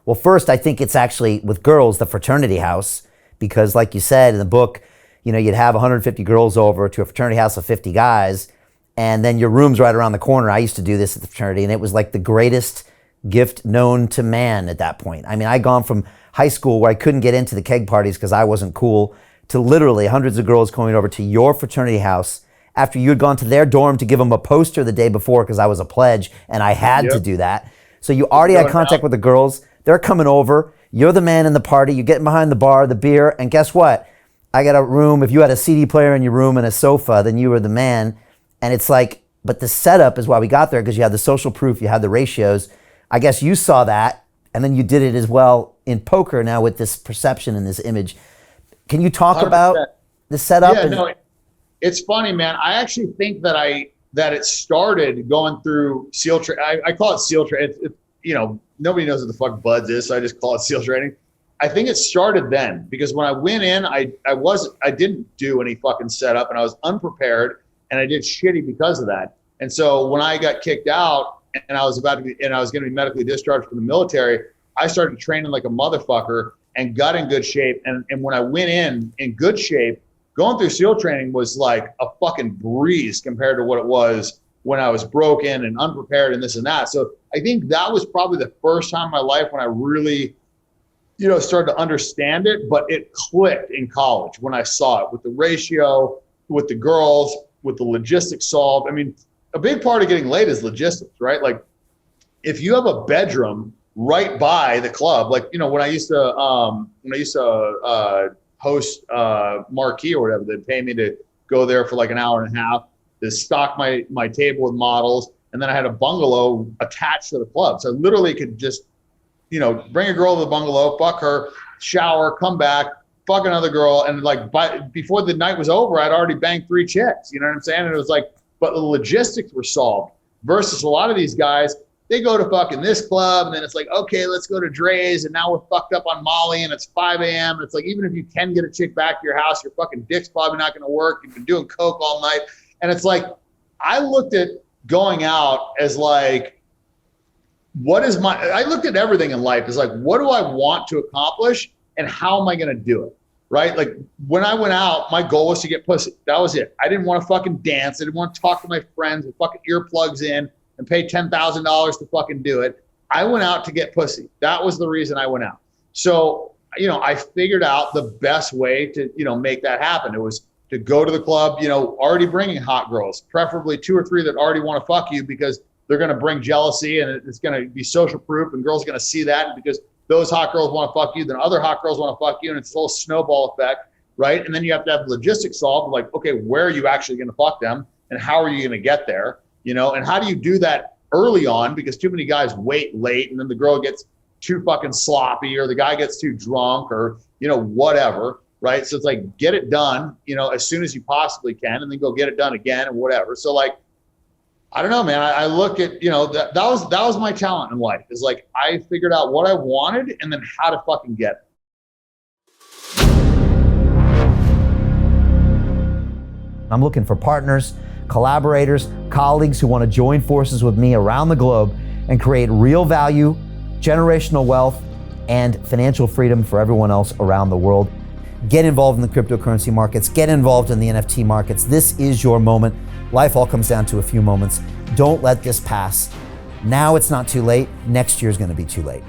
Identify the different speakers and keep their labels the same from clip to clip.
Speaker 1: Well, first, I think it's actually with girls, the fraternity house, because like you said in the book, you'd have 150 girls over to a fraternity house of 50 guys, and then your room's right around the corner. I used to do this at the fraternity, and it was like the greatest gift known to man at that point. I mean, I'd gone from high school where I couldn't get into the keg parties because I wasn't cool to literally hundreds of girls coming over to your fraternity house after you had gone to their dorm to give them a poster the day before because I was a pledge and I had to do that. So you already had contact with the girls. They're coming over. You're the man in the party. You're getting behind the bar, the beer, and guess what? I got a room. If you had a CD player in your room and a sofa, then you were the man. And it's like, but the setup is why we got there, because you had the social proof, you had the ratios. I guess you saw that, and then you did it as well in poker now with this perception and this image. Can you talk 100%. About the setup?
Speaker 2: Yeah, no, it's funny, man. I actually think that it started going through SEAL training. I call it SEAL training. Nobody knows what the fuck BUD/S is, so I just call it SEAL training. I think it started then, because when I went in, I didn't do any fucking setup, and I was unprepared, and I did shitty because of that. And so when I got kicked out and I was going to be medically discharged from the military, I started training like a motherfucker and got in good shape. And when I went in good shape, going through SEAL training was like a fucking breeze compared to what it was when I was broken and unprepared and this and that. So I think that was probably the first time in my life when I really, started to understand it, but it clicked in college when I saw it with the ratio, with the girls, with the logistics solved. I mean, a big part of getting laid is logistics, right? Like if you have a bedroom right by the club, like, when I used to host Marquee or whatever, they'd pay me to go there for like an hour and a half to stock my table with models. And then I had a bungalow attached to the club. So I literally could just, bring a girl to the bungalow, fuck her, shower, come back, fuck another girl. And like before the night was over, I'd already banged 3 chicks. You know what I'm saying? And it was like, but the logistics were solved versus a lot of these guys, they go to fucking this club and then it's like, okay, let's go to Dre's. And now we're fucked up on Molly and it's 5 a.m. And it's like, even if you can get a chick back to your house, your fucking dick's probably not going to work. You've been doing coke all night. And it's like, I looked at going out as like, I looked at everything in life as like, what do I want to accomplish and how am I going to do it? Right? Like when I went out, my goal was to get pussy. That was it. I didn't want to fucking dance. I didn't want to talk to my friends with fucking earplugs in and pay $10,000 to fucking do it. I went out to get pussy. That was the reason I went out. So, I figured out the best way to, make that happen. It was to go to the club, already bringing hot girls, preferably 2 or 3 that already want to fuck you because they're going to bring jealousy and it's going to be social proof and girls are going to see that. And because those hot girls want to fuck you, then other hot girls want to fuck you. And it's a little snowball effect, right? And then you have to have logistics solved. Like, okay, where are you actually going to fuck them? And how are you going to get there? And how do you do that early on? Because too many guys wait late and then the girl gets too fucking sloppy or the guy gets too drunk or, whatever, right? So it's like, get it done, as soon as you possibly can and then go get it done again and whatever. So like, I don't know, man. I look at, that was my talent in life. Is like, I figured out what I wanted and then how to fucking get it.
Speaker 1: I'm looking for partners, collaborators, colleagues who want to join forces with me around the globe and create real value, generational wealth, and financial freedom for everyone else around the world. Get involved in the cryptocurrency markets, get involved in the NFT markets. This is your moment. Life all comes down to a few moments. Don't let this pass. Now it's not too late. Next year's going to be too late.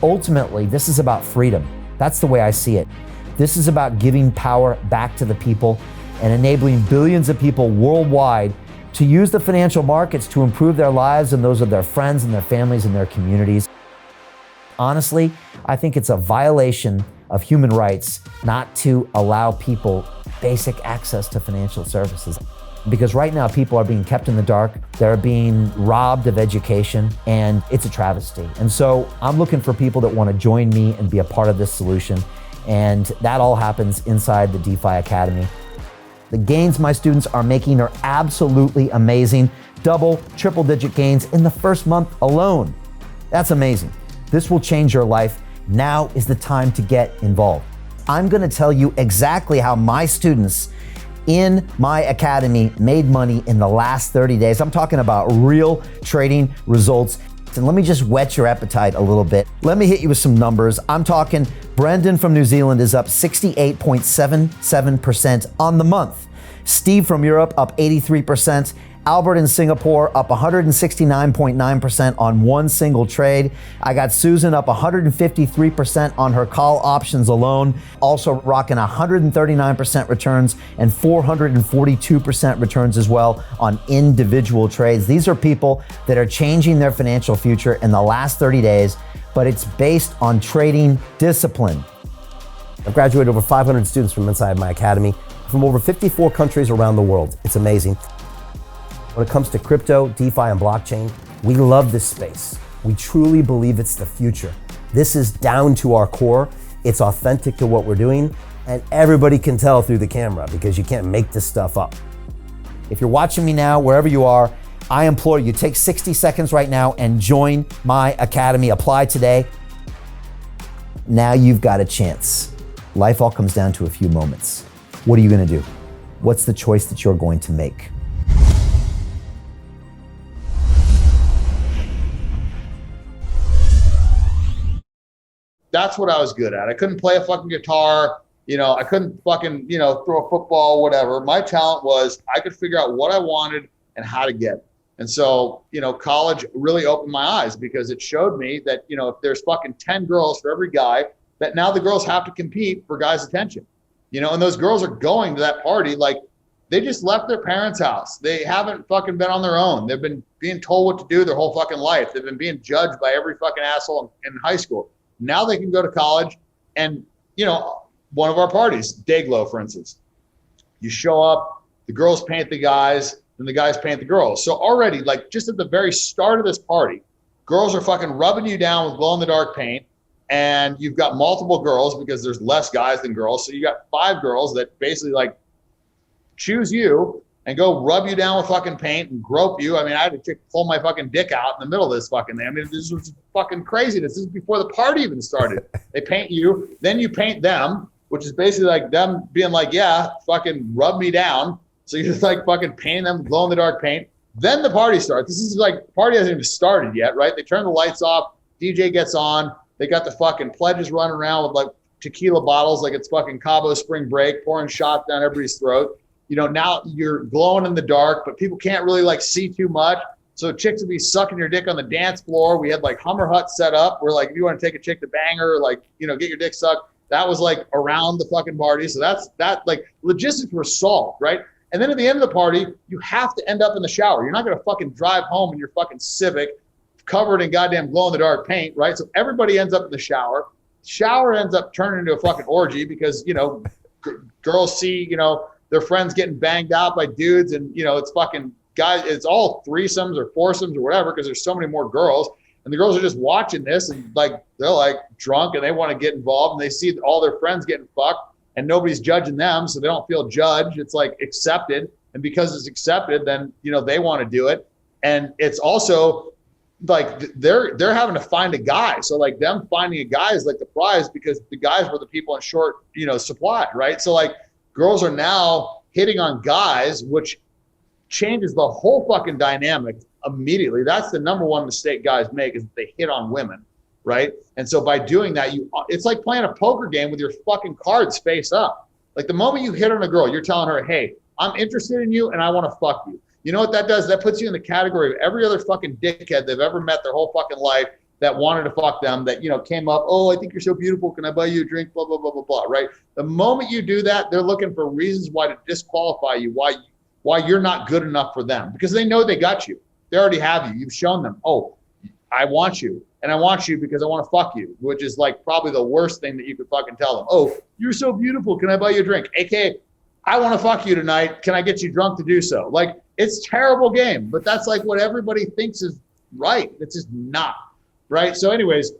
Speaker 1: Ultimately, this is about freedom. That's the way I see it. This is about giving power back to the people and enabling billions of people worldwide to use the financial markets to improve their lives and those of their friends and their families and their communities. Honestly, I think it's a violation of human rights not to allow people basic access to financial services. Because right now people are being kept in the dark, they're being robbed of education, and it's a travesty. And so I'm looking for people that want to join me and be a part of this solution. And that all happens inside the DeFi Academy. The gains my students are making are absolutely amazing. Double, triple digit gains in the first month alone. That's amazing. This will change your life. Now is the time to get involved. I'm going to tell you exactly how my students in my academy made money in the last 30 days. I'm talking about real trading results. And let me just whet your appetite a little bit. Let me hit you with some numbers. I'm talking Brendan from New Zealand is up 68.77% on the month. Steve from Europe up 83%. Albert in Singapore up 169.9% on one single trade. I got Susan up 153% on her call options alone, also rocking 139% returns and 442% returns as well on individual trades. These are people that are changing their financial future in the last 30 days, but it's based on trading discipline.
Speaker 3: I've graduated over 500 students from inside my academy from over 54 countries around the world. It's amazing. When it comes to crypto, DeFi, and blockchain, we love this space. We truly believe it's the future. This is down to our core. It's authentic to what we're doing, and everybody can tell through the camera because you can't make this stuff up.
Speaker 1: If you're watching me now, wherever you are, I implore you, take 60 seconds right now and join my academy. Apply today. Now you've got a chance. Life all comes down to a few moments. What are you going to do? What's the choice that you're going to make?
Speaker 2: That's what I was good at. I couldn't play a fucking guitar. I couldn't fucking, throw a football, whatever. My talent was I could figure out what I wanted and how to get it. And so, college really opened my eyes because it showed me that, if there's fucking 10 girls for every guy, that now the girls have to compete for guys' attention. And those girls are going to that party like they just left their parents' house. They haven't fucking been on their own. They've been being told what to do their whole fucking life. They've been being judged by every fucking asshole in high school. Now they can go to college and, one of our parties, Dayglow, for instance, you show up, the girls paint the guys, and the guys paint the girls. So already, like just at the very start of this party, girls are fucking rubbing you down with glow-in-the-dark paint, and you've got multiple girls because there's less guys than girls. So you got 5 girls that basically like choose you and go rub you down with fucking paint and grope you. I mean, I had to pull my fucking dick out in the middle of this fucking thing. I mean, this was fucking craziness. This is before the party even started. They paint you, then you paint them, which is basically like them being like, yeah, fucking rub me down. So you're just like fucking painting them, glow in the dark paint. Then the party starts. This is like, the party hasn't even started yet, right? They turn the lights off, DJ gets on, they got the fucking pledges running around with like tequila bottles like it's fucking Cabo spring break, pouring shots down everybody's throat. Now you're glowing in the dark, but people can't really like see too much. So chicks would be sucking your dick on the dance floor. We had like Hummer Hut set up where like, if you want to take a chick to bang her, like, get your dick sucked, that was like around the fucking party. So that like logistics were solved, right? And then at the end of the party, you have to end up in the shower. You're not going to fucking drive home in your fucking Civic covered in goddamn glow in the dark paint, right? So everybody ends up in the shower. Shower ends up turning into a fucking orgy because, girls see, their friends getting banged out by dudes, and it's fucking guys, it's all threesomes or foursomes or whatever because there's so many more girls, and the girls are just watching this and like they're like drunk and they want to get involved, and they see all their friends getting fucked and nobody's judging them, so they don't feel judged. It's like accepted, and because it's accepted, then they want to do it. And it's also like they're having to find a guy, so like them finding a guy is like the prize because the guys were the people in short supply, right? So like girls are now hitting on guys, which changes the whole fucking dynamic immediately. That's the number one mistake guys make, is that they hit on women, right? And so by doing that, it's like playing a poker game with your fucking cards face up. Like the moment you hit on a girl, you're telling her, hey, I'm interested in you and I want to fuck you. You know what that does? That puts you in the category of every other fucking dickhead they've ever met their whole fucking life that wanted to fuck them, that, came up, oh, I think you're so beautiful, can I buy you a drink, blah, blah, blah, blah, blah, right? The moment you do that, they're looking for reasons why to disqualify you, why you're not good enough for them, because they know they got you. They already have you. You've shown them, oh, I want you, and I want you because I want to fuck you, which is like probably the worst thing that you could fucking tell them. Oh, you're so beautiful, can I buy you a drink? AKA, I want to fuck you tonight, can I get you drunk to do so? Like, it's a terrible game, but that's like what everybody thinks is right. It's just not. Right. So anyways,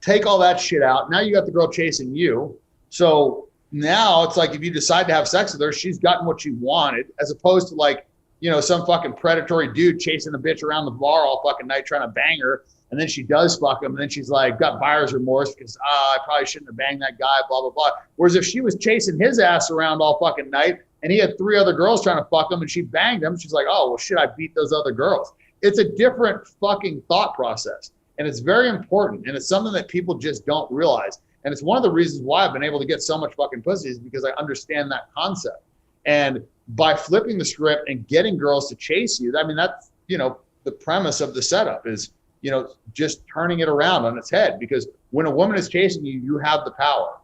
Speaker 2: take all that shit out. Now you got the girl chasing you. So now it's like, if you decide to have sex with her, she's gotten what she wanted, as opposed to like, some fucking predatory dude chasing a bitch around the bar all fucking night trying to bang her. And then she does fuck him. And then she's like, got buyer's remorse because I probably shouldn't have banged that guy, blah, blah, blah. Whereas if she was chasing his ass around all fucking night and he had 3 other girls trying to fuck him and she banged him, she's like, oh, well, shit, I beat those other girls. it's a different fucking thought process. And it's very important. And it's something that people just don't realize. And it's one of the reasons why I've been able to get so much fucking pussy is because I understand that concept. And by flipping the script and getting girls to chase you, I mean, that's, you know, the premise of the setup is, you know, just turning it around on its head. Because when a woman is chasing you, you have the power.